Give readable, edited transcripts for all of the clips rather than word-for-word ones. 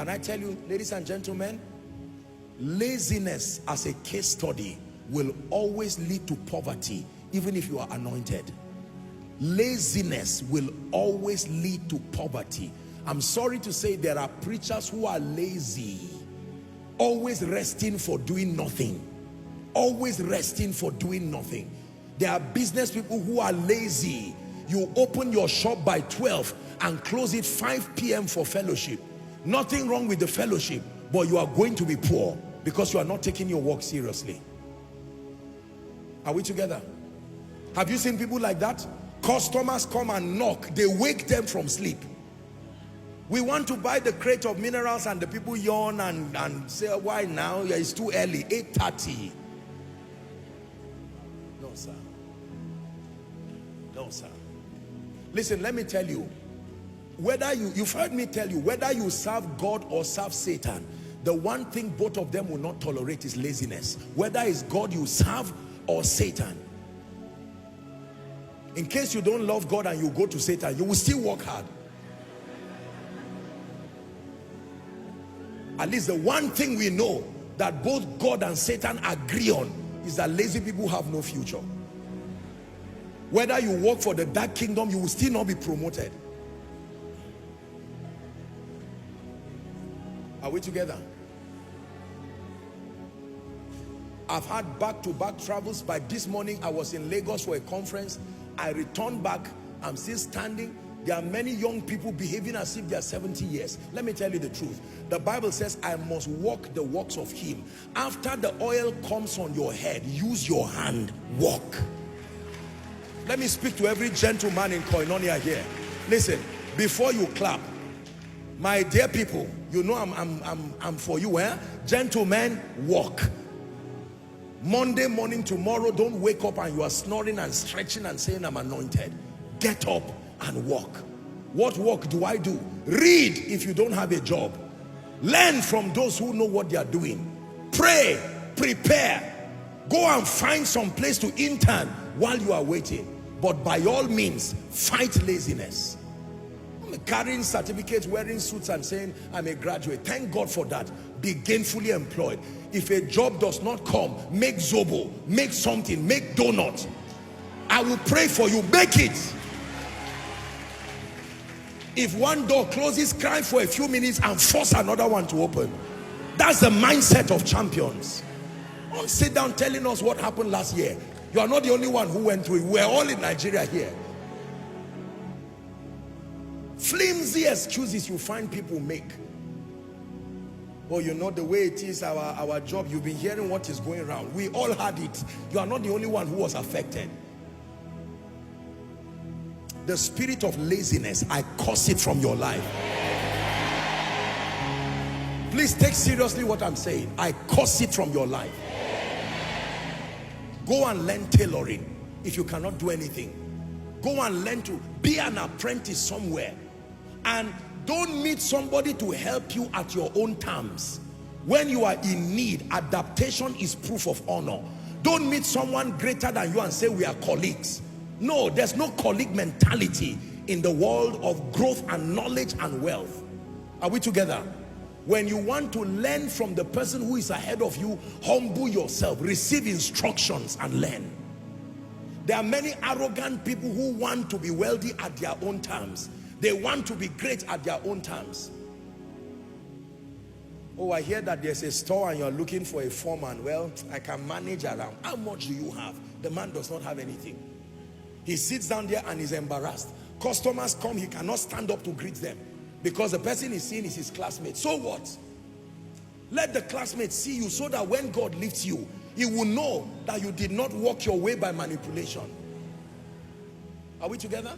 Can I tell you, ladies and gentlemen, laziness as a case study will always lead to poverty, even if you are anointed. Laziness will always lead to poverty. I'm sorry to say there are preachers who are lazy, always resting for doing nothing. Always resting for doing nothing. There are business people who are lazy. You open your shop by 12 and close it 5 p.m. for fellowship. Nothing wrong with the fellowship, but you are going to be poor because you are not taking your work seriously. Are we together? Have you seen people like that? Customers come and knock, they wake them from sleep. We want to buy the crate of minerals and the people yawn and say, why now? Yeah, it's too early, 8:30. No, sir. No, sir. Listen, let me tell you, whether you've heard me tell you, whether you serve God or serve Satan, the one thing both of them will not tolerate is laziness. Whether it's God you serve or Satan. In case you don't love God and you go to Satan, you will still work hard. At least the one thing we know that both God and Satan agree on is that lazy people have no future. Whether you work for the dark kingdom, you will still not be promoted. Are we together? I've had back-to-back travels. By this morning, I was in Lagos for a conference. I returned back. I'm still standing. There are many young people behaving as if they are 70 years. Let me tell you the truth. The Bible says, I must walk the works of him. After the oil comes on your head, use your hand, walk. Let me speak to every gentleman in Koinonia here. Listen, before you clap, my dear people, you know I'm for you, eh? Gentlemen, walk. Monday morning, tomorrow, don't wake up and you are snoring and stretching and saying, I'm anointed. Get up and walk. What work do I do? Read if you don't have a job. Learn from those who know what they are doing. Pray, prepare. Go and find some place to intern while you are waiting. But by all means, fight laziness. Carrying certificates, wearing suits and saying, I'm a graduate. Thank God for that. Be gainfully employed. If a job does not come, make zobo, make something, make donut. I will pray for you, make it. If one door closes, cry for a few minutes and force another one to open. That's the mindset of champions. Don't sit down telling us what happened last year. You are not the only one who went through it. We're all in Nigeria here. Flimsy excuses you find people make. Oh, you know the way it is, our job. You've been hearing what is going around. We all had it. You are not the only one who was affected. The spirit of laziness, I curse it from your life. Please take seriously what I'm saying. I curse it from your life. Go and learn tailoring if you cannot do anything. Go and learn to be an apprentice somewhere. And don't meet somebody to help you at your own terms. When you are in need, adaptation is proof of honor. Don't meet someone greater than you and say we are colleagues. No, there's no colleague mentality in the world of growth and knowledge and wealth. Are we together? When you want to learn from the person who is ahead of you, humble yourself, receive instructions and learn. There are many arrogant people who want to be wealthy at their own terms. They want to be great at their own terms. Oh, I hear that there's a store and you're looking for a foreman. Well, I can manage around. How much do you have? The man does not have anything. He sits down there and is embarrassed. Customers come, he cannot stand up to greet them because the person he's seeing is his classmate. So what? Let the classmate see you so that when God lifts you, he will know that you did not walk your way by manipulation. Are we together?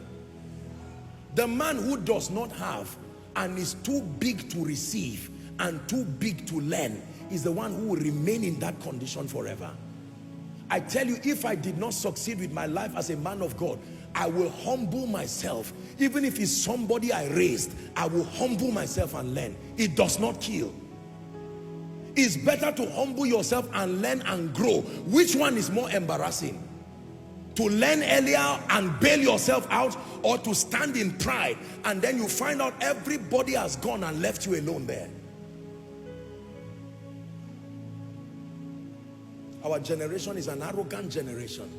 The man who does not have and is too big to receive and too big to learn is the one who will remain in that condition forever. I tell you, if I did not succeed with my life as a man of God, I will humble myself. Even if it's somebody I raised, I will humble myself and learn. It does not kill. It's better to humble yourself and learn and grow. Which one is more embarrassing? To learn earlier and bail yourself out, or to stand in pride and then you find out everybody has gone and left you alone there? Our generation is an arrogant generation.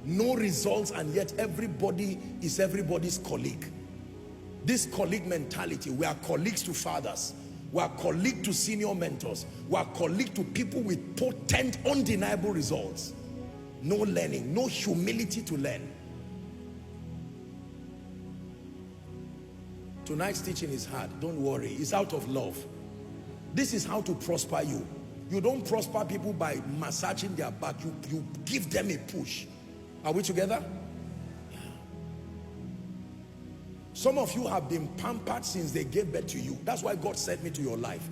No results, and yet everybody is everybody's colleague. This colleague mentality, we are colleagues to fathers, we are colleagues to senior mentors, we are colleagues to people with potent, undeniable results. No learning, no humility to learn. Tonight's teaching is hard, don't worry, it's out of love. This is how to prosper you. You don't prosper people by massaging their back, you give them a push. Are we together? Yeah. Some of you have been pampered since they gave birth to you. That's why God sent me to your life,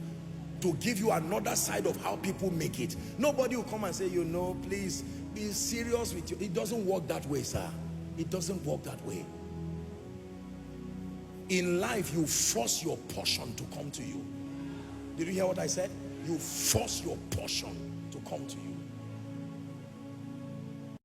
to give you another side of how people make it. Nobody will come and say, you know, please be serious with you. It doesn't work that way, sir. It doesn't work that way. In life, you force your portion to come to you. Did you hear what I said? You force your portion to come to you.